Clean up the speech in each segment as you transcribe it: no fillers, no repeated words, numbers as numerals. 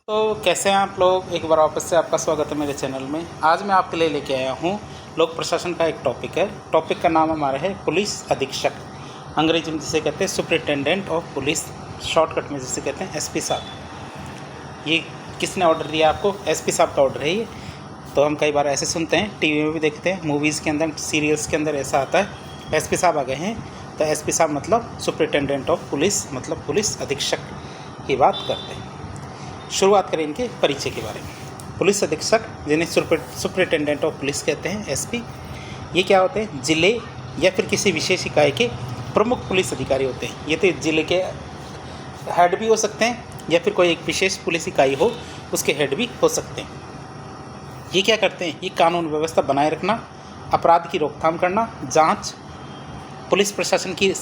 तो कैसे हैं आप लोग। एक बार वापस से आपका स्वागत है मेरे चैनल में। आज मैं आपके लिए लेके आया हूँ लोक प्रशासन का एक टॉपिक है। टॉपिक का नाम हमारा है पुलिस अधीक्षक, अंग्रेजी में जिसे कहते हैं सुपरिटेंडेंट ऑफ पुलिस, शॉर्टकट में जिसे कहते हैं एसपी साहब। ये किसने ऑर्डर दिया आपको? एसपी साहब का ऑर्डर है ये। तो हम कई बार ऐसे सुनते हैं, टीवी में भी देखते हैं, मूवीज़ के अंदर, सीरियल्स के अंदर ऐसा आता है एसपी साहब आ गए हैं। तो एसपी साहब मतलब सुपरिटेंडेंट ऑफ पुलिस, मतलब पुलिस अधीक्षक की बात करते हैं। शुरुआत करें इनके परिचय के बारे में। पुलिस अधीक्षक जिन्हें सुपरिटेंडेंट ऑफ पुलिस कहते हैं, एसपी, ये क्या होते हैं? जिले या फिर किसी विशेष इकाई के प्रमुख पुलिस अधिकारी होते हैं। ये तो जिले के हेड भी हो सकते हैं या फिर कोई एक विशेष पुलिस इकाई हो उसके हेड भी हो सकते हैं। ये क्या करते हैं? ये कानून व्यवस्था बनाए रखना, अपराध की रोकथाम करना, जांच, पुलिस प्रशासन की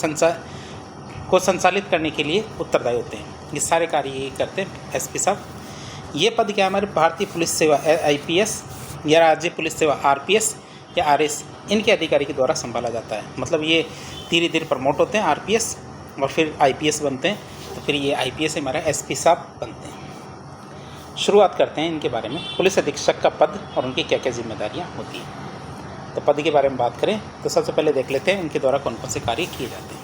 संचालित करने के लिए उत्तरदायी होते हैं। ये सारे कार्य ये करते हैं एसपी साहब। ये पद क्या है? हमारे भारतीय पुलिस सेवा आईपीएस या राज्य पुलिस सेवा आरपीएस या आरएस, इनके अधिकारी के द्वारा संभाला जाता है। मतलब ये धीरे धीरे प्रमोट होते हैं आरपीएस और फिर आईपीएस बनते हैं, तो फिर ये आईपीएस हमारा एसपी साहब बनते हैं। शुरुआत करते हैं इनके बारे में। पुलिस अधीक्षक का पद और उनकी क्या क्या जिम्मेदारियाँ होती हैं। तो पद के बारे में बात करें तो सबसे पहले देख लेते हैं उनके द्वारा कौन कौन से कार्य किए जाते हैं।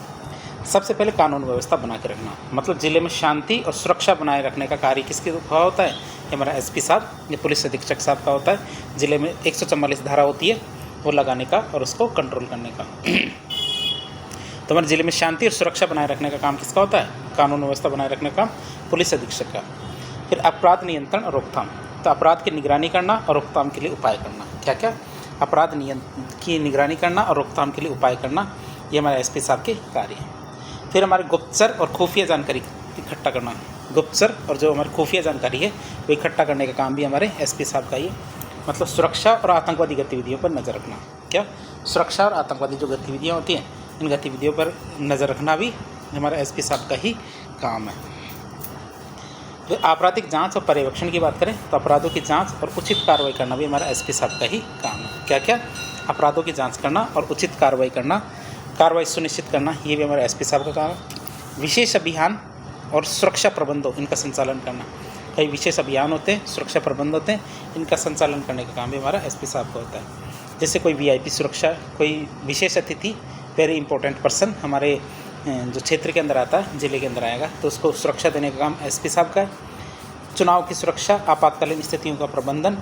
सबसे पहले कानून व्यवस्था बना के रखना, मतलब जिले में शांति और सुरक्षा बनाए रखने का कार्य किसके द्वारा होता है? ये हमारा एसपी साहब, ये पुलिस अधीक्षक साहब का होता है। जिले में 144 धारा होती है वो लगाने का और उसको कंट्रोल करने का। तो हमारे जिले में शांति और सुरक्षा बनाए रखने का काम किसका होता है? कानून व्यवस्था बनाए रखने का काम पुलिस अधीक्षक का। फिर अपराध नियंत्रण और रोकथाम, तो अपराध की निगरानी करना और रोकथाम के लिए उपाय करना। क्या क्या? अपराध की निगरानी करना और रोकथाम के लिए उपाय करना, ये हमारे एसपी साहब के कार्य हैं। फिर हमारे गुप्तचर और खुफिया जानकारी इकट्ठा करना, गुप्तचर और जो हमारी खुफिया जानकारी है वो इकट्ठा करने का काम भी हमारे एसपी साहब का ही है। मतलब सुरक्षा और आतंकवादी गतिविधियों पर नज़र रखना। क्या? सुरक्षा और आतंकवादी जो गतिविधियाँ होती हैं, इन गतिविधियों पर नज़र रखना भी हमारा एसपी साहब का ही काम है। फिर आपराधिक जांच और पर्यवेक्षण की बात करें तो अपराधों की जांच और उचित कार्रवाई करना भी हमारा एसपी साहब का ही काम है। क्या क्या? अपराधों की जांच करना और उचित कार्रवाई करना, कार्रवाई सुनिश्चित करना, ये भी हमारे एसपी साहब का काम है। विशेष अभियान और सुरक्षा प्रबंधों, इनका संचालन करना। कई विशेष अभियान होते हैं, सुरक्षा प्रबंध होते हैं, इनका संचालन करने का काम भी हमारा एसपी साहब का होता है। जैसे कोई वीआईपी सुरक्षा, कोई विशेष अतिथि, वेरी इंपॉर्टेंट पर्सन हमारे जो क्षेत्र के अंदर आता है, जिले के अंदर आएगा, तो उसको सुरक्षा देने का काम एसपी साहब का है। चुनाव की सुरक्षा, आपातकालीन स्थितियों का प्रबंधन,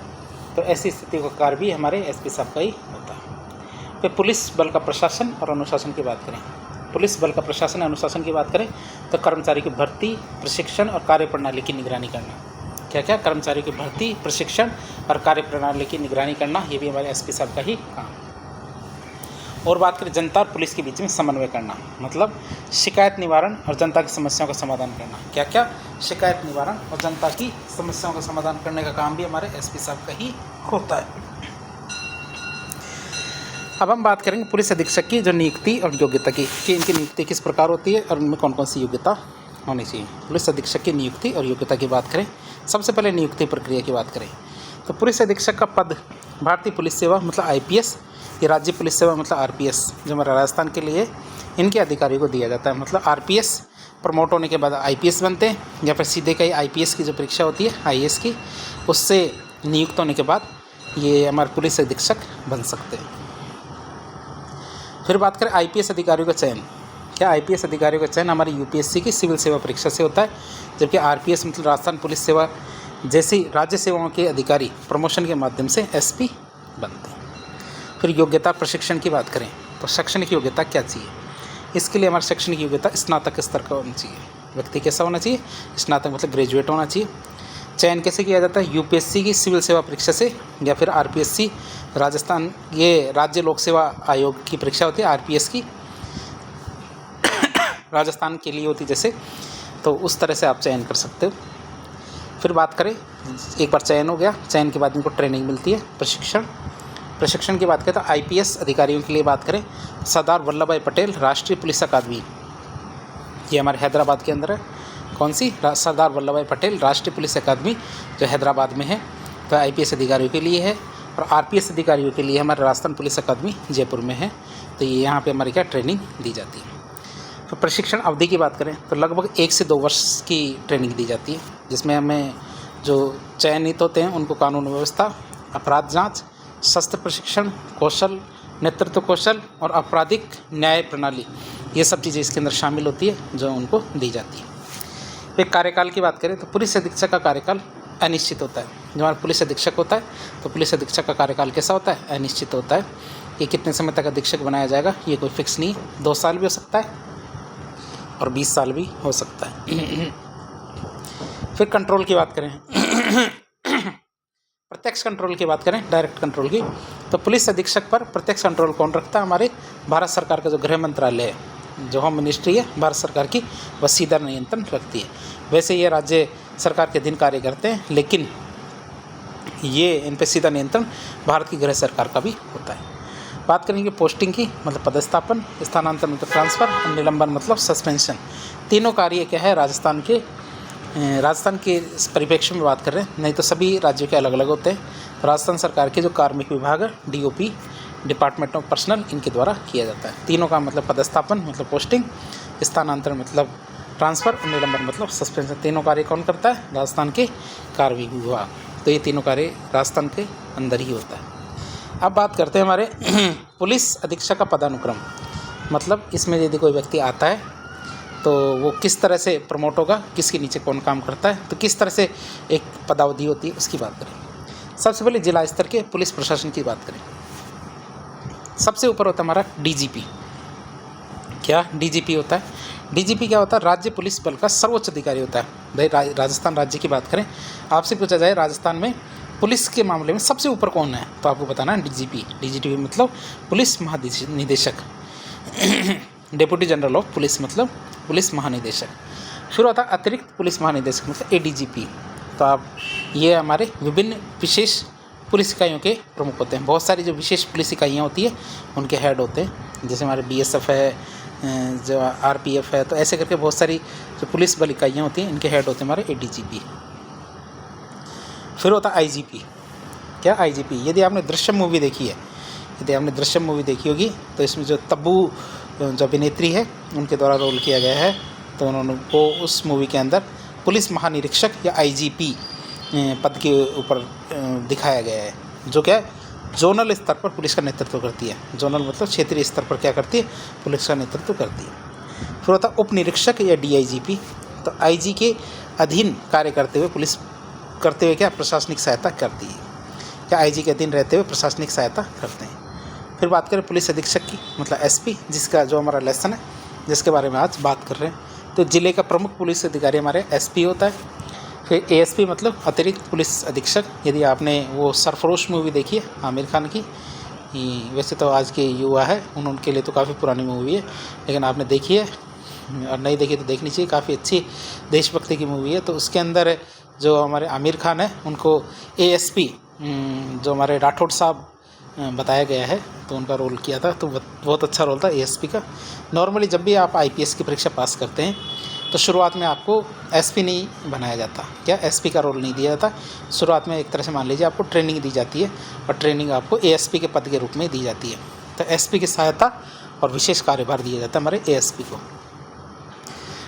तो ऐसी स्थितियों का कार्य भी हमारे एसपी साहब का ही होता है। फिर पुलिस बल का प्रशासन और अनुशासन की बात करें, पुलिस बल का प्रशासन और अनुशासन की बात करें तो कर्मचारी की भर्ती, प्रशिक्षण और कार्यप्रणाली की निगरानी करना। क्या क्या? कर्मचारियों की भर्ती, प्रशिक्षण और कार्यप्रणाली की निगरानी करना, ये भी हमारे एसपी साहब का ही काम। और बात करें जनता और पुलिस के बीच में समन्वय करना, मतलब शिकायत निवारण और जनता की समस्याओं का समाधान करना। क्या क्या? शिकायत निवारण और जनता की समस्याओं का समाधान करने का काम भी हमारे एसपी साहब का ही होता है। अब हम बात करेंगे पुलिस अधीक्षक की जो नियुक्ति और योग्यता की, कि इनकी नियुक्ति किस प्रकार होती है और उनमें कौन कौन सी योग्यता होनी चाहिए। पुलिस अधीक्षक की नियुक्ति और योग्यता की बात करें, सबसे पहले नियुक्ति प्रक्रिया की बात करें तो पुलिस अधीक्षक का पद भारतीय पुलिस सेवा मतलब आईपीएस या राज्य पुलिस सेवा मतलब आरपीएस, जो हमारा राजस्थान के लिए इनके अधिकारियों को दिया जाता है। मतलब आरपीएस प्रमोट होने के बाद आईपीएस बनते हैं या फिर सीधे कहीं आईपीएस की जो परीक्षा होती है आईएएस की, उससे नियुक्त होने के बाद ये हमारे पुलिस अधीक्षक बन सकते हैं। फिर बात करें आईपीएस अधिकारियों का चयन। क्या? आईपीएस अधिकारियों का चयन हमारी यूपीएससी की सिविल सेवा परीक्षा से होता है, जबकि आरपीएस मतलब राजस्थान पुलिस सेवा जैसी राज्य सेवाओं के अधिकारी प्रमोशन के माध्यम से एसपी बनते हैं। फिर योग्यता प्रशिक्षण की बात करें तो शैक्षणिक योग्यता क्या चाहिए? इसके लिए हमारी शैक्षणिक योग्यता स्नातक स्तर का होना चाहिए। व्यक्ति कैसा होना चाहिए? स्नातक मतलब ग्रेजुएट होना चाहिए। चयन कैसे किया जाता है? यूपीएससी की सिविल सेवा परीक्षा से या फिर आरपीएससी राजस्थान, ये राज्य लोक सेवा आयोग की परीक्षा होती है आरपीएस की, राजस्थान के लिए होती जैसे, तो उस तरह से आप चयन कर सकते हो। फिर बात करें, एक बार चयन हो गया, चयन के बाद इनको ट्रेनिंग मिलती है, प्रशिक्षण की बात करें तो आईपीएस अधिकारियों के लिए बात करें, सरदार वल्लभ भाई पटेल राष्ट्रीय पुलिस अकादमी, ये हमारे हैदराबाद के अंदर है। कौन सी? सरदार वल्लभ भाई पटेल राष्ट्रीय पुलिस अकादमी, जो हैदराबाद में है, तो आईपीएस अधिकारियों के लिए है। और आरपीएस अधिकारियों के लिए हमारे राजस्थान पुलिस अकादमी जयपुर में है, तो ये यहाँ पे हमारी क्या ट्रेनिंग दी जाती है। तो प्रशिक्षण अवधि की बात करें तो लगभग 1 से 2 वर्ष की ट्रेनिंग दी जाती है, जिसमें हमें जो चयनित होते हैं उनको कानून व्यवस्था, अपराध जांच, शस्त्र प्रशिक्षण, कौशल, नेतृत्व कौशल और आपराधिक न्याय प्रणाली, ये सब चीज़ें इसके अंदर शामिल होती है जो उनको दी जाती है। फिर कार्यकाल की बात करें तो पुलिस अधीक्षक का कार्यकाल अनिश्चित होता है। जो हमारा पुलिस अधीक्षक होता है तो पुलिस अधीक्षक का कार्यकाल कैसा होता है? अनिश्चित होता है। ये कितने समय तक अधीक्षक बनाया जाएगा ये कोई फिक्स नहीं है। 2 साल भी हो सकता है और 20 साल भी हो सकता है। फिर कंट्रोल की बात करें प्रत्यक्ष कंट्रोल की बात करें, डायरेक्ट कंट्रोल की, तो पुलिस अधीक्षक पर प्रत्यक्ष कंट्रोल कौन रखता है? हमारे भारत सरकार का जो गृह मंत्रालय है, जो होम मिनिस्ट्री है भारत सरकार की, वह सीधा नियंत्रण रखती है। वैसे ये राज्य सरकार के अधीन कार्य करते हैं, लेकिन ये इन पर सीधा नियंत्रण भारत की गृह सरकार का भी होता है। बात करेंगे पोस्टिंग की, मतलब पदस्थापन, स्थानांतरण मतलब ट्रांसफ़र, और निलंबन मतलब सस्पेंशन। तीनों कार्य क्या है राजस्थान के इस परिप्रेक्ष्य में बात कर रहे हैं, नहीं तो सभी राज्यों के अलग अलग होते हैं। राजस्थान सरकार के जो कार्मिक विभाग है, DOP, डिपार्टमेंट ऑफ पर्सनल, इनके द्वारा किया जाता है। तीनों का मतलब पदस्थापन मतलब पोस्टिंग, स्थानांतरण मतलब ट्रांसफ़र और निलंबन मतलब सस्पेंशन। तीनों कार्य कौन करता है? राजस्थान के कार्मिक विभाग। तो ये तीनों कार्य राजस्थान के अंदर ही होता है। अब बात करते हैं हमारे पुलिस अधीक्षक का पदानुक्रम, मतलब इसमें यदि कोई व्यक्ति आता है तो वो किस तरह से प्रमोट होगा, किसके नीचे कौन काम करता है, तो किस तरह से एक पदावधि होती है उसकी बात करें। सबसे पहले जिला स्तर के पुलिस प्रशासन की बात करें। सबसे ऊपर होता है हमारा DGP। क्या DGP होता है? DGP क्या होता है? राज्य पुलिस बल का सर्वोच्च अधिकारी होता है। भाई राजस्थान राज्य की बात करें, आपसे पूछा जाए राजस्थान में पुलिस के मामले में सबसे ऊपर कौन है, तो आपको बताना है DGP। DGP मतलब पुलिस महानिदेशक। डेप्यूटी जनरल ऑफ पुलिस मतलब पुलिस महानिदेशक। फिर होता है अतिरिक्त पुलिस महानिदेशक मतलब ADGP। तो आप ये हमारे विभिन्न विशेष पुलिस इकाइयों के प्रमुख होते हैं। बहुत सारी जो विशेष पुलिस इकाइयाँ होती है उनके हेड होते हैं, जैसे हमारे BSF है, जो RPF है, तो ऐसे करके बहुत सारी जो पुलिस बल इकाइयाँ होती हैं इनके हेड होते हैं हमारे ADGP। फिर होता है IGP। क्या? IGP। यदि आपने दृश्यम मूवी देखी है, होगी तो इसमें जो तब्बू जो अभिनेत्री है उनके द्वारा रोल किया गया है, तो उन्होंने को उस मूवी के अंदर पुलिस महानिरीक्षक या IGP पद के ऊपर दिखाया गया है, जो क्या है जोनल स्तर पर पुलिस का नेतृत्व करती है। जोनल मतलब क्षेत्रीय स्तर पर क्या करती है? पुलिस का नेतृत्व करती है। फिर होता है उप निरीक्षक या DIGP। तो IG के अधीन कार्य करते हुए क्या प्रशासनिक सहायता करती है, क्या IG के अधीन रहते हुए प्रशासनिक सहायता करते हैं। फिर बात करें पुलिस अधीक्षक की, मतलब SP, जिसका जो हमारा लेसन है जिसके बारे में आज बात कर रहे हैं। तो जिले का प्रमुख पुलिस अधिकारी हमारे SP होता है। फिर ASP मतलब अतिरिक्त पुलिस अधीक्षक। यदि आपने वो सरफरोश मूवी देखी है आमिर खान की, वैसे तो आज के युवा है उनके लिए तो काफ़ी पुरानी मूवी है, लेकिन आपने देखी है और नहीं देखी तो देखनी चाहिए, काफ़ी अच्छी देशभक्ति की मूवी है। तो उसके अंदर जो हमारे आमिर खान है उनको ASP जो हमारे राठौड़ साहब बताया गया है, तो उनका रोल किया था, तो बहुत अच्छा रोल था ASP का। नॉर्मली जब भी आप IPS की परीक्षा पास करते हैं तो शुरुआत में आपको SP नहीं बनाया जाता, क्या SP का रोल नहीं दिया जाता। शुरुआत में एक तरह से मान लीजिए आपको ट्रेनिंग दी जाती है और ट्रेनिंग आपको ASP के पद के रूप में दी जाती है। तो SP की सहायता और विशेष कार्यभार दिया जाता है हमारे ASP को।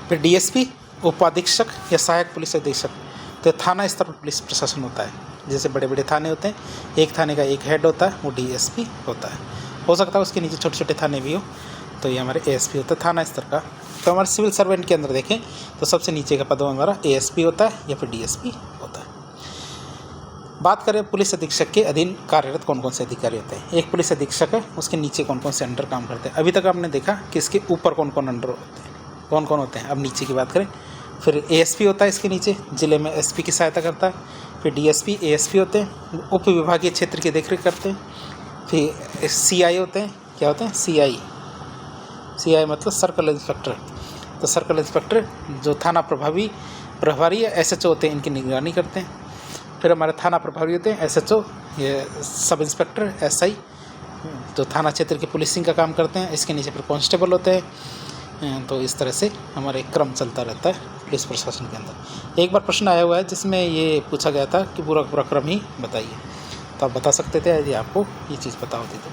फिर DSP उपाधीक्षक या सहायक पुलिस अधीक्षक। तो थाना स्तर पर पुलिस प्रशासन होता है, जैसे बड़े बड़े थाने होते हैं, एक थाने का एक हेड होता है, वो DSP होता है। हो सकता है उसके नीचे छोटे छोटे थाने भी हो, तो ये हमारे ASP होता है थाना स्तर का। तो हमारे सिविल सर्वेंट के अंदर देखें तो सबसे नीचे का पद हमारा ASP होता है या फिर DSP होता है। बात करें पुलिस अधीक्षक के अधीन कार्यरत कौन कौन से अधिकारी होते हैं। एक पुलिस अधीक्षक है, उसके नीचे कौन कौन से अंडर काम करते हैं। अभी तक आपने देखा कि इसके ऊपर कौन कौन अंडर होते हैं, कौन कौन होते हैं। अब नीचे की बात करें, फिर ASP होता है इसके नीचे, जिले में SP की सहायता करता है। फिर DSP ASP होते हैं, उप विभागीय क्षेत्र की देखरेख करते हैं। फिर CI होते हैं, क्या होते हैं CI मतलब सर्कल इंस्पेक्टर। तो सर्कल इंस्पेक्टर जो थाना प्रभारी या SHO होते हैं, इनकी निगरानी करते हैं। फिर हमारे थाना प्रभारी होते हैं SHO, ये सब इंस्पेक्टर SI जो थाना क्षेत्र की पुलिसिंग का काम करते हैं। इसके नीचे फिर कांस्टेबल होते हैं। तो इस तरह से हमारे क्रम चलता रहता है पुलिस प्रशासन के अंदर। एक बार प्रश्न आया हुआ है जिसमें ये पूछा गया था कि पूरा क्रम ही बताइए, तो आप बता सकते थे यदि आपको ये चीज़ पता होती तो।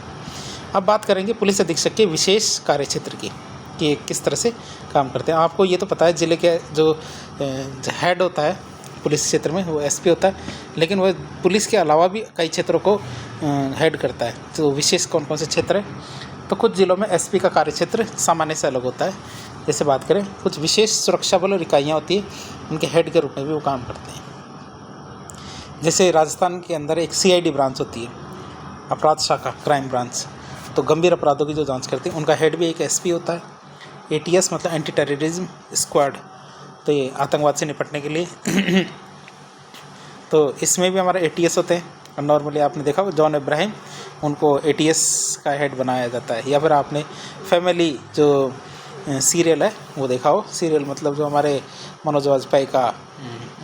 अब बात करेंगे पुलिस अधीक्षक के विशेष कार्य क्षेत्र की, कि किस तरह से काम करते हैं। आपको ये तो पता है जिले के जो हेड होता है पुलिस क्षेत्र में वो एसपी होता है, लेकिन वह पुलिस के अलावा भी कई क्षेत्रों को हेड करता है। तो विशेष कौन कौन से क्षेत्र है, तो कुछ जिलों में एसपी का कार्यक्षेत्र सामान्य से अलग होता है। जैसे बात करें, कुछ विशेष सुरक्षा बल और इकाइयाँ होती है, उनके हेड के रूप में भी वो काम करते हैं। जैसे राजस्थान के अंदर एक CID ब्रांच होती है, अपराध शाखा, क्राइम ब्रांच, तो गंभीर अपराधों की जो जांच करती है, उनका हेड भी एक एसपी होता है। ATS मतलब एंटी टेररिज्म स्क्वाड, तो ये आतंकवाद से निपटने के लिए तो इसमें भी हमारा ATS होते हैं। और नॉर्मली आपने देखा हो जॉन इब्राहिम, उनको ATS का हेड बनाया जाता है। या फिर आपने फैमिली जो सीरियल है वो देखा हो, सीरियल मतलब जो हमारे मनोज वाजपेयी का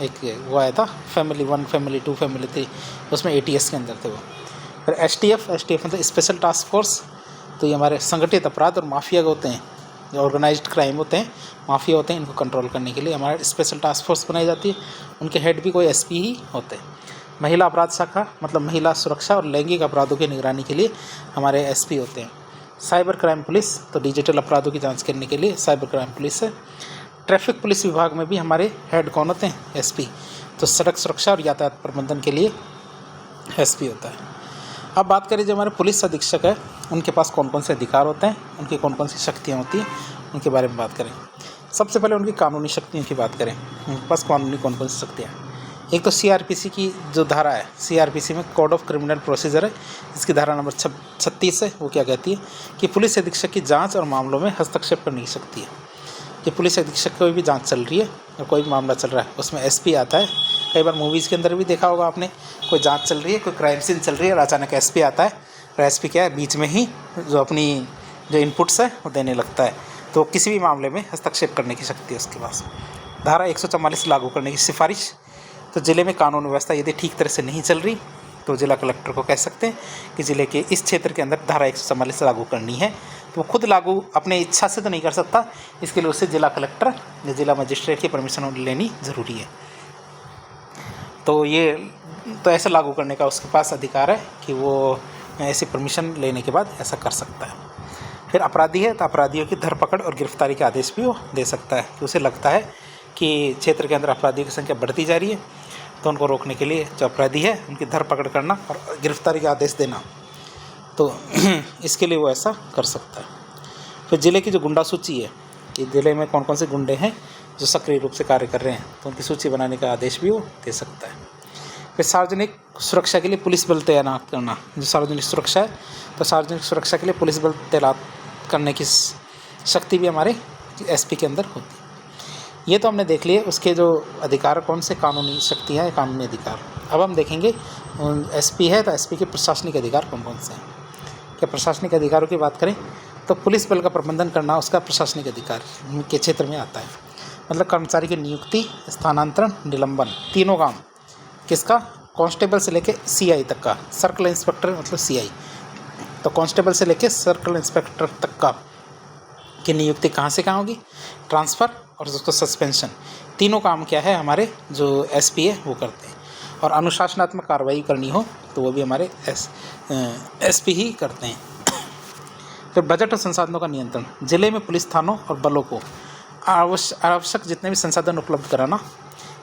एक वो आया था, फैमिली 1, फैमिली 2, फैमिली 3, उसमें ATS के अंदर थे वो। फिर STF मतलब स्पेशल टास्क फोर्स, तो ये हमारे संगठित अपराध और माफिया होते हैं, जो ऑर्गेनाइज्ड क्राइम होते हैं, माफिया होते हैं, इनको कंट्रोल करने के लिए हमारे स्पेशल टास्क फोर्स बनाई जाती है। उनके हेड भी कोई SP ही होते हैं। महिला अपराध शाखा मतलब महिला सुरक्षा और लैंगिक अपराधों की निगरानी के लिए हमारे SP होते हैं। साइबर क्राइम पुलिस, तो डिजिटल अपराधों की जांच करने के लिए साइबर क्राइम पुलिस है। ट्रैफिक पुलिस विभाग में भी हमारे हेड कौन होते हैं, SP, तो सड़क सुरक्षा और यातायात प्रबंधन के लिए SP होता है। अब बात करें जो हमारे पुलिस अधीक्षक है, उनके पास कौन कौन से अधिकार होते हैं, उनकी कौन कौन सी शक्तियाँ होती हैं, उनके बारे में बात करें। सबसे पहले उनकी कानूनी शक्तियों की बात करें, उनके पास कानूनी कौन कौन सी शक्तियाँ हैं। एक तो CRPC की जो धारा है, CRPC में कोड ऑफ क्रिमिनल प्रोसीजर है, इसकी धारा नंबर 36 है। वो क्या कहती है कि पुलिस अधीक्षक की जांच और मामलों में हस्तक्षेप करने की शक्ति है। कि पुलिस अधीक्षक कोई भी जांच चल रही है और कोई भी मामला चल रहा है, उसमें SP आता है। कई बार मूवीज़ के अंदर भी देखा होगा आपने, कोई जांच चल रही है, कोई क्राइम सीन चल रही है और अचानक SP आता है, और SP क्या है, बीच में ही जो अपनी जो इनपुट्स है वो देने लगता है। तो किसी भी मामले में हस्तक्षेप करने की शक्ति है उसके पास। धारा 144 लागू करने की सिफारिश, तो ज़िले में कानून व्यवस्था यदि ठीक तरह से नहीं चल रही तो जिला कलेक्टर को कह सकते हैं कि ज़िले के इस क्षेत्र के अंदर धारा 144 लागू करनी है। तो वो खुद लागू अपने इच्छा से तो नहीं कर सकता, इसके लिए उससे जिला कलेक्टर या जिला मजिस्ट्रेट की परमिशन लेनी ज़रूरी है। तो ये तो ऐसा लागू करने का उसके पास अधिकार है कि वो ऐसी परमिशन लेने के बाद ऐसा कर सकता है। फिर अपराधी है, तो अपराधियों की धरपकड़ और गिरफ्तारी के आदेश भी वो दे सकता है कि उसे लगता है कि क्षेत्र के अंदर अपराधियों की संख्या बढ़ती जा रही है, तो उनको रोकने के लिए जो अपराधी है उनकी धरपकड़ करना और गिरफ्तारी का आदेश देना, तो इसके लिए वो ऐसा कर सकता है। फिर ज़िले की जो गुंडा सूची है कि ज़िले में कौन कौन से गुंडे हैं जो सक्रिय रूप से कार्य कर रहे हैं, तो उनकी सूची बनाने का आदेश भी वो दे सकता है। फिर सार्वजनिक सुरक्षा के लिए पुलिस बल तैनात करना, जो सार्वजनिक सुरक्षा है, तो सार्वजनिक सुरक्षा के लिए पुलिस बल तैनात करने की शक्ति भी हमारे SP के अंदर होती है। ये तो हमने देख लिए उसके जो अधिकार कौन से कानूनी शक्तियाँ हैं, कानूनी अधिकार। अब हम देखेंगे SP है तो SP के प्रशासनिक अधिकार कौन कौन से हैं। क्या प्रशासनिक अधिकारों की बात करें तो पुलिस बल का प्रबंधन करना उसका प्रशासनिक अधिकार के क्षेत्र में आता है। मतलब कर्मचारी की नियुक्ति, स्थानांतरण, निलंबन, तीनों काम किसका, कांस्टेबल से लेके CI तक का, सर्कल इंस्पेक्टर मतलब CI, तो कांस्टेबल से लेके सर्कल इंस्पेक्टर तक का की नियुक्ति कहाँ से कहाँ होगी, ट्रांसफ़र और उसको सस्पेंशन, तीनों काम क्या है हमारे जो SP है वो करते हैं। और अनुशासनात्मक कार्रवाई करनी हो तो वो भी हमारे SP ही करते हैं। फिर बजट और संसाधनों का नियंत्रण, जिले में पुलिस थानों और बलों को आवश्यक जितने भी संसाधन उपलब्ध कराना,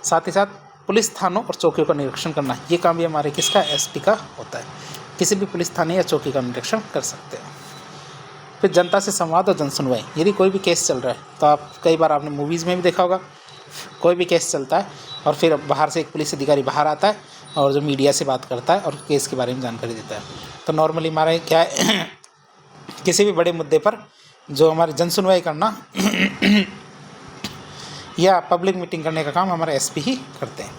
साथ ही साथ पुलिस थानों और चौकियों का निरीक्षण करना, ये काम भी हमारे किसका, SP का होता है। किसी भी पुलिस थाने या चौकी का निरीक्षण कर सकते हैं। फिर जनता से संवाद और जनसुनवाई, यदि कोई भी केस चल रहा है तो आप कई बार आपने मूवीज़ में भी देखा होगा, कोई भी केस चलता है और फिर बाहर से एक पुलिस अधिकारी बाहर आता है और जो मीडिया से बात करता है और केस के बारे में जानकारी देता है। तो नॉर्मली हमारा क्या है किसी भी बड़े मुद्दे पर जो हमारी जनसुनवाई करना या पब्लिक मीटिंग करने का काम हमारे SP ही करते हैं।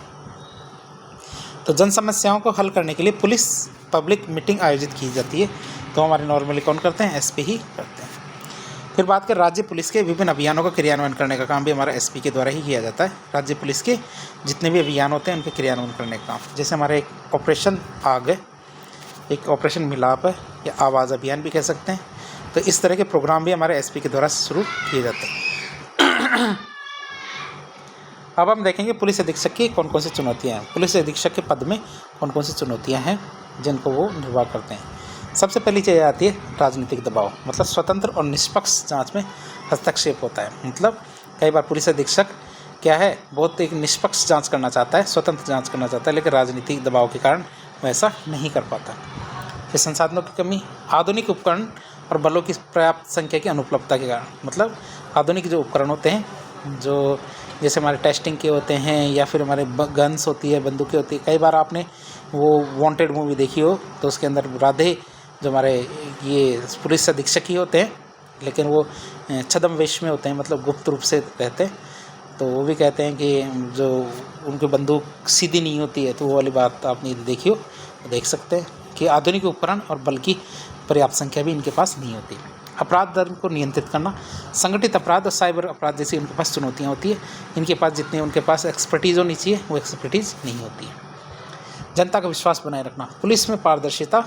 तो जन समस्याओं को हल करने के लिए पुलिस पब्लिक मीटिंग आयोजित की जाती है, तो हमारे नॉर्मली कौन करते हैं, SP ही करते हैं। फिर बात करें राज्य पुलिस के विभिन्न अभियानों का क्रियान्वयन करने का काम भी हमारा SP के द्वारा ही किया जाता है। राज्य पुलिस के जितने भी अभियान होते हैं उनके क्रियान्वयन करने का काम, जैसे हमारा एक ऑपरेशन आग है, एक ऑपरेशन मिलाप है या आवाज़ अभियान भी कह सकते हैं। तो इस तरह के प्रोग्राम भी हमारे SP के द्वारा शुरू किए जाते हैं। अब हम देखेंगे पुलिस अधीक्षक की कौन कौन सी चुनौतियाँ हैं। पुलिस अधीक्षक के पद में कौन कौन सी चुनौतियाँ हैं जिनको वो निर्वाह करते हैं। सबसे पहली चीज़ आती है राजनीतिक दबाव, मतलब स्वतंत्र और निष्पक्ष जांच में हस्तक्षेप होता है। मतलब कई बार पुलिस अधीक्षक क्या है, बहुत एक निष्पक्ष जांच करना चाहता है, स्वतंत्र जांच करना चाहता है, लेकिन राजनीतिक दबाव के कारण वह ऐसा नहीं कर पाता। फिर संसाधनों की कमी, आधुनिक उपकरण और बलों की पर्याप्त संख्या की अनुपलब्धता के कारण, मतलब आधुनिक जो उपकरण होते हैं, जो जैसे हमारे टेस्टिंग के होते हैं या फिर हमारे गन्स होती है, बंदूकें होती है। कई बार आपने वो वांटेड मूवी देखी हो तो उसके अंदर राधे जो हमारे ये पुलिस अधीक्षक ही होते हैं, लेकिन वो छद्म वेश में होते हैं, मतलब गुप्त रूप से रहते हैं। तो वो भी कहते हैं कि जो उनकी बंदूक सीधी नहीं होती है, तो वो वाली बात आपने देखी हो तो देख सकते हैं कि आधुनिक उपकरण और बल की पर्याप्त संख्या भी इनके पास नहीं होती। अपराध दर को नियंत्रित करना, संगठित अपराध और साइबर अपराध जैसी उनके पास चुनौतियाँ होती है। इनके पास जितनी उनके पास एक्सपर्टीज़ होनी चाहिए वो एक्सपर्टीज़ नहीं होती है। जनता का विश्वास बनाए रखना, पुलिस में पारदर्शिता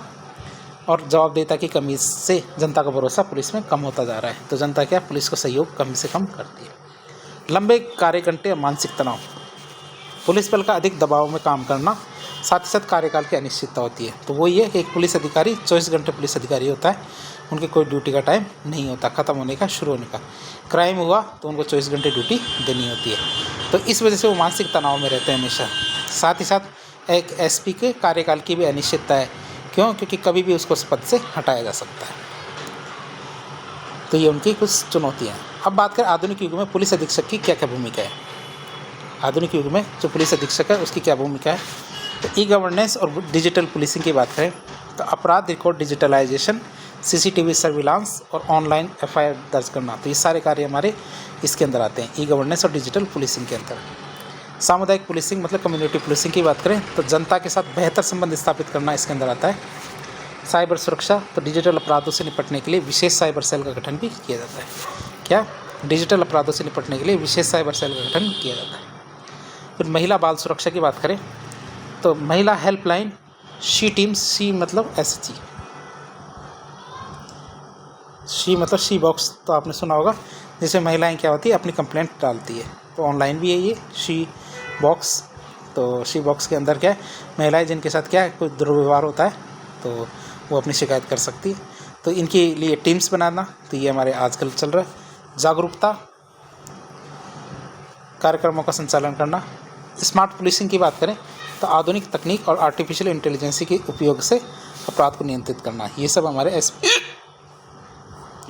और जवाबदेहिता की कमी से जनता का भरोसा पुलिस में कम होता जा रहा है। तो जनता क्या पुलिस को सहयोग कम से कम करती है। लंबे कार्य घंटे और मानसिक तनाव, पुलिस बल का अधिक दबाव में काम करना, साथ ही साथ कार्यकाल की अनिश्चितता होती है। तो वो ये कि एक पुलिस अधिकारी 24 घंटे पुलिस अधिकारी होता है, उनके कोई ड्यूटी का टाइम नहीं होता, ख़त्म होने का, शुरू होने का। क्राइम हुआ तो उनको 24 घंटे ड्यूटी देनी होती है। तो इस वजह से वो मानसिक तनाव में रहते हैं हमेशा। साथ ही साथ एक एसपी के कार्यकाल की भी अनिश्चितता है। क्यों? क्योंकि कभी भी उसको उस पद से हटाया जा सकता है। तो ये उनकी कुछ चुनौतियाँ हैं। अब बात करें आधुनिक युग में पुलिस अधीक्षक की क्या क्या भूमिका है। आधुनिक युग में जो पुलिस अधीक्षक है उसकी क्या भूमिका है। तो ई गवर्नेंस और डिजिटल पुलिसिंग की बात करें तो अपराध रिकॉर्ड डिजिटलाइजेशन, सीसीटीवी सर्विलांस और ऑनलाइन एफआईआर दर्ज करना, तो ये सारे कार्य हमारे इसके अंदर आते हैं, ई गवर्नेंस और डिजिटल पुलिसिंग के अंदर। सामुदायिक पुलिसिंग मतलब कम्युनिटी पुलिसिंग की बात करें तो जनता के साथ बेहतर संबंध स्थापित करना इसके अंदर आता है। साइबर सुरक्षा, तो डिजिटल अपराधों से निपटने के लिए विशेष साइबर सेल का गठन भी किया जाता है। क्या? डिजिटल अपराधों से निपटने के लिए विशेष साइबर सेल का गठन किया जाता है। फिर महिला बाल सुरक्षा की बात करें तो महिला हेल्पलाइन, शी टीम्स, शी मतलब SHG, शी मतलब शी बॉक्स, तो आपने सुना होगा, जिसमें महिलाएं क्या होती है अपनी कंप्लेंट डालती है। तो ऑनलाइन भी है ये शी बॉक्स। तो शी बॉक्स के अंदर क्या है, महिलाएं जिनके साथ क्या है कोई दुर्व्यवहार होता है तो वो अपनी शिकायत कर सकती है। तो इनके लिए टीम्स बनाना, तो ये हमारे आजकल चल रहा है। जागरूकता कार्यक्रमों का संचालन करना। स्मार्ट पुलिसिंग की बात करें तो आधुनिक तकनीक और आर्टिफिशियल इंटेलिजेंस के उपयोग से अपराध को नियंत्रित करना, ये सब हमारे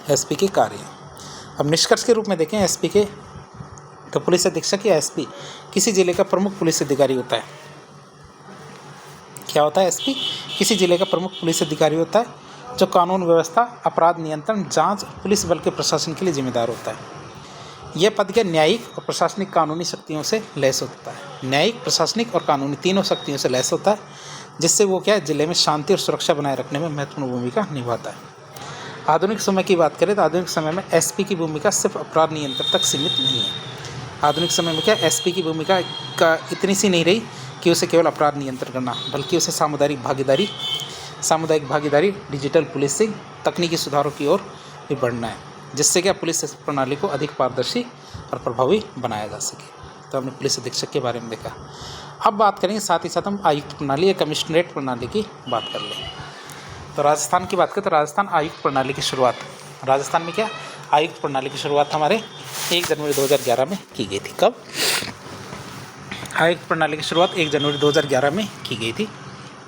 एसपी के कार्य हैं। अब निष्कर्ष के रूप में देखें एसपी के, तो पुलिस अधीक्षक या एसपी किसी जिले का प्रमुख पुलिस अधिकारी होता है। क्या होता है? एसपी किसी जिले का प्रमुख पुलिस अधिकारी होता है जो कानून व्यवस्था, अपराध नियंत्रण, जांच, पुलिस बल के प्रशासन के लिए जिम्मेदार होता है। यह पद क्या न्यायिक और प्रशासनिक कानूनी शक्तियों से लैस होता है। न्यायिक, प्रशासनिक और कानूनी तीनों शक्तियों से लैस होता है, जिससे वो क्या है जिले में शांति और सुरक्षा बनाए रखने में महत्वपूर्ण भूमिका निभाता है। आधुनिक समय की बात करें तो आधुनिक समय में एसपी की भूमिका सिर्फ अपराध नियंत्रण तक सीमित नहीं है। आधुनिक समय में क्या एसपी की भूमिका का इतनी सी नहीं रही कि उसे केवल अपराध नियंत्रण करना, बल्कि उसे सामुदायिक भागीदारी, डिजिटल पुलिसिंग, तकनीकी सुधारों की ओर भी बढ़ना है, जिससे क्या पुलिस प्रणाली को अधिक पारदर्शी और प्रभावी बनाया जा सके। तो हमने पुलिस अधीक्षक के बारे में देखा। अब बात करेंगे साथ ही साथ हम आयुक्त प्रणाली या कमिश्नरेट प्रणाली की बात कर लें। तो राजस्थान की बात करें तो राजस्थान आयुक्त प्रणाली की शुरुआत, राजस्थान में क्या आयुक्त प्रणाली की शुरुआत हमारे 1 जनवरी 2011 में की गई थी। कब? आयुक्त प्रणाली की शुरुआत 1 जनवरी 2011 में की गई थी।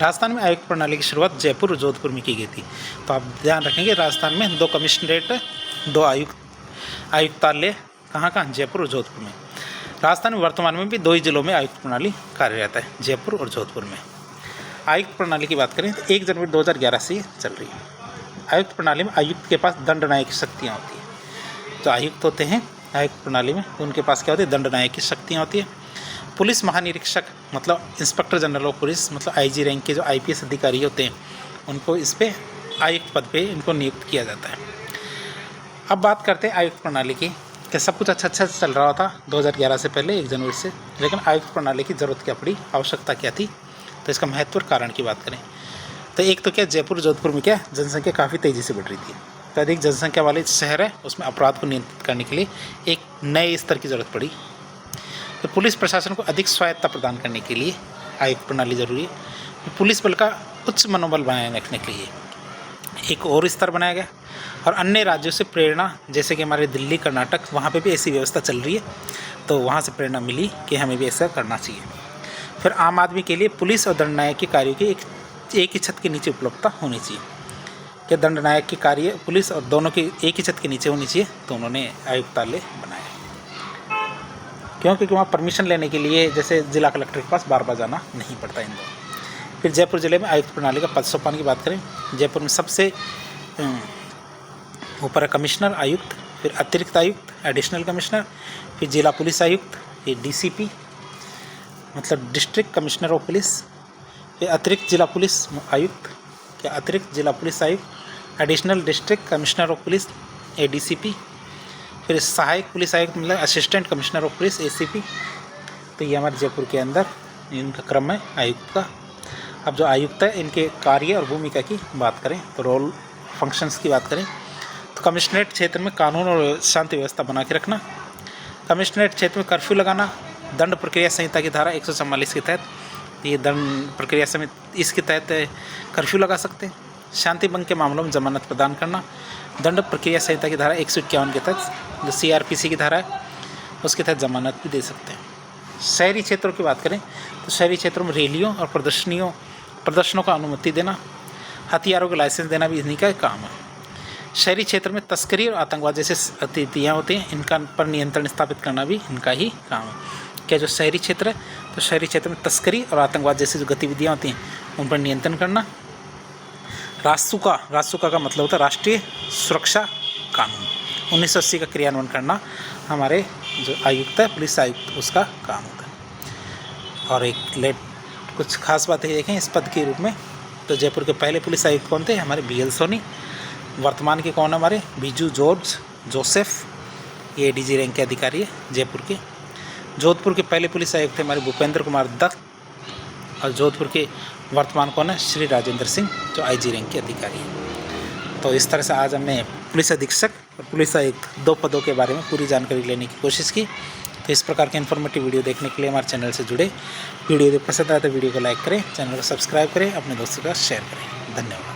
राजस्थान में आयुक्त प्रणाली की शुरुआत जयपुर और जोधपुर में की गई थी। तो आप ध्यान रखेंगे राजस्थान में 2 कमिश्नरेट, 2 आयुक्तालय, कहाँ जयपुर और जोधपुर में। राजस्थान में वर्तमान में भी 2 ही जिलों में आयुक्त प्रणाली कार्यरत है, जयपुर और जोधपुर में। आयुक्त प्रणाली की बात करें तो 1 जनवरी 2011 से चल रही है। आयुक्त प्रणाली में आयुक्त के पास दंडनायक शक्तियाँ होती हैं। जो आयुक्त होते हैं आयुक्त प्रणाली में उनके पास क्या होती है दंडनायक की शक्तियाँ होती है। पुलिस महानिरीक्षक मतलब इंस्पेक्टर जनरल ऑफ पुलिस मतलब IG रैंक के जो IPS अधिकारी होते हैं उनको इस पे आयुक्त पद पे इनको नियुक्त किया जाता है। अब बात करते हैं आयुक्त प्रणाली की। कि सब कुछ अच्छा चल रहा था 2011 से पहले 1 जनवरी से, लेकिन आयुक्त प्रणाली की ज़रूरत क्या पड़ी, आवश्यकता क्या थी, तो इसका महत्व और कारण की बात करें तो एक तो क्या जयपुर जोधपुर में क्या जनसंख्या काफ़ी तेज़ी से बढ़ रही थी। तो अधिक जनसंख्या वाले शहर है उसमें अपराध को नियंत्रित करने के लिए एक नए स्तर की ज़रूरत पड़ी। तो पुलिस प्रशासन को अधिक स्वायत्तता प्रदान करने के लिए आयुक्त प्रणाली जरूरी है। पुलिस बल का उच्च मनोबल बनाए रखने के लिए एक और स्तर बनाया गया और अन्य राज्यों से प्रेरणा, जैसे कि हमारे दिल्ली, कर्नाटक, वहाँ पे भी ऐसी व्यवस्था चल रही है। तो वहाँ से प्रेरणा मिली कि हमें भी ऐसा करना चाहिए। फिर आम आदमी के लिए पुलिस और दंडनायक के कार्यों की एक ही छत के नीचे उपलब्धता होनी चाहिए। कि दंडनायक के कार्य पुलिस और दोनों की एक ही छत के नीचे होनी चाहिए, तो उन्होंने आयुक्तालय बनाया। क्योंकि वहाँ परमिशन लेने के लिए जैसे जिला कलेक्टर के पास बार बार जाना नहीं पड़ता इन दोनों। फिर जयपुर जिले में आयुक्त प्रणाली का पद सोपान की बात करें, जयपुर में सबसे ऊपर है कमिश्नर आयुक्त, फिर अतिरिक्त आयुक्त एडिशनल कमिश्नर, फिर जिला पुलिस आयुक्त, फिर डीसीपी मतलब डिस्ट्रिक्ट कमिश्नर ऑफ पुलिस, फिर अतिरिक्त जिला पुलिस आयुक्त क्या अतिरिक्त जिला पुलिस आयुक्त, additional district commissioner of police ADCP, फिर सहायक पुलिस आयुक्त मतलब assistant commissioner of police ACP. तो ये हमारे जयपुर के अंदर इनका क्रम है आयुक्त का। अब जो आयुक्त है इनके कार्य और भूमिका की बात करें तो रोल फंक्शंस की बात करें तो कमिश्नरेट क्षेत्र में कानून और शांति व्यवस्था बना के रखना, कमिश्नरेट क्षेत्र में कर्फ्यू लगाना, दंड प्रक्रिया संहिता की धारा 144 के तहत ये दंड प्रक्रिया समिति इसके तहत कर्फ्यू लगा सकते हैं, शांति भंग के मामलों में जमानत प्रदान करना, दंड प्रक्रिया संहिता की धारा 151 के तहत जो सीआरपीसी की धारा है उसके तहत जमानत भी दे सकते हैं। शहरी क्षेत्रों की बात करें तो शहरी क्षेत्रों में रैलियों और प्रदर्शनों को अनुमति देना, हथियारों के लाइसेंस देना भी इन्हीं का काम है। शहरी क्षेत्र में तस्करी और आतंकवाद जैसे गतिविधियाँ होती हैं इनका पर नियंत्रण स्थापित करना भी इनका ही काम है। क्या जो शहरी क्षेत्र है तो शहरी क्षेत्र में तस्करी और आतंकवाद जैसी जो गतिविधियाँ होती हैं उन पर नियंत्रण करना। रासुका का मतलब होता है राष्ट्रीय सुरक्षा कानून 1980 का क्रियान्वयन करना हमारे जो आयुक्त है पुलिस आयुक्त उसका काम होता है। और एक कुछ खास बातें देखें इस पद के रूप में तो जयपुर के पहले पुलिस आयुक्त कौन थे, हमारे BL सोनी। वर्तमान के कौन हमारे बीजू जॉर्ज जोसेफ, ये ADG रैंक के अधिकारी है जयपुर के। जोधपुर के पहले पुलिस आयुक्त थे हमारे भूपेंद्र कुमार दत्त, और जोधपुर के वर्तमान कौन है, श्री राजेंद्र सिंह जो IG रैंक के अधिकारी हैं। तो इस तरह से आज हमने पुलिस अधीक्षक और पुलिस आयुक्त 2 पदों के बारे में पूरी जानकारी लेने की कोशिश की। तो इस प्रकार के इन्फॉर्मेटिव वीडियो देखने के लिए हमारे चैनल से जुड़े। वीडियो यदि पसंद आए तो वीडियो को लाइक करें, चैनल को सब्सक्राइब करें, अपने दोस्तों के साथ शेयर करें। धन्यवाद।